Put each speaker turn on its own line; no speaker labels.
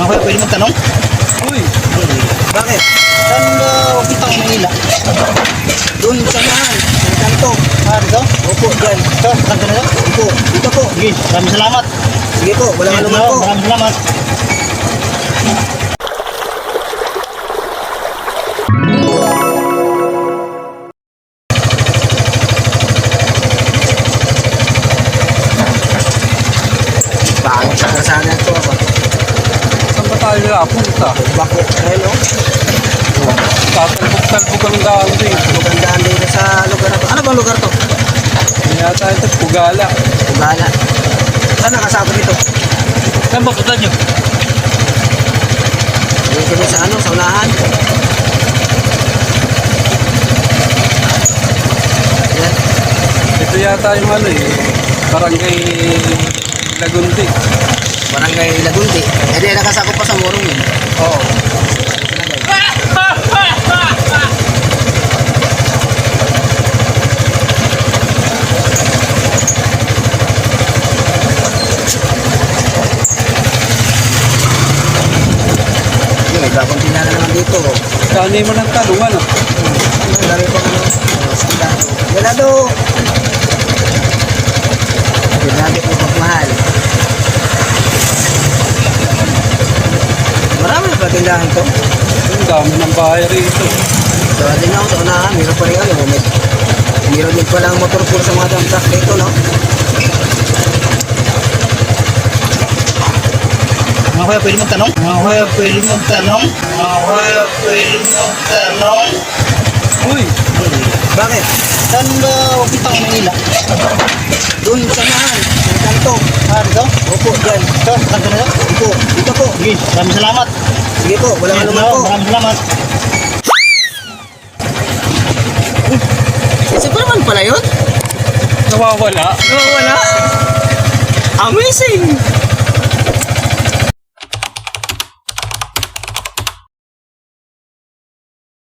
kuya, pwede magtanong?
Uy,
Bakit? Saan pupunta ko Manila? Doon sa nahan, sa kanto. Dito? Opo, dyan. Ito, sa kanto na ito? Opo, dito po. Sige, maraming salamat. Sige po, walang anuman po. Maraming salamat. Bakit sa kasana ito ako?
saan ba tayo napunta?
Bako, ayun o.
Tatalbog-talbog ang daan din.
Magandaan dito sa lugar na to. Ano bang lugar to?
Yata ito, Pugala.
Ugala. Saan nakasabot ito?
Saan ba punta nyo?
Dito din sa ano, sa unahan. Yan.
Ito yata yung ano eh, Barangay Lagundi.
Barangay Lagunti. Eh di nakasakop pa sa Morong yun.
Oo.
Yun, may bagong tinala naman dito.
Kanay mo ng tanong ano?
Ang dami pang ano. Sandado. Ganado! Grabe po pagmahal. Marami na patindahan to.
Ang dami ng bahay rito.
So, din ako sa unahan. Meron pa rin ano. Meron din pala ang motor pool sa mga dump truck dito, no? Mga kuya, pwede magtanong? Mga kuya, pwede magtanong? Mga kuya, pwede magtanong?
Uy,
Bakit? Saan pupunta ko Manila? Doon sa nahan, sa kanto. Dito? Opo, dyan. Ito, sa kanto na ito? Opo, dito po. Sige, maraming salamat. Sige po, walang anuman po. Maraming salamat. Siguro naman pala yun?
nawawala.
Nawawala. Amazing!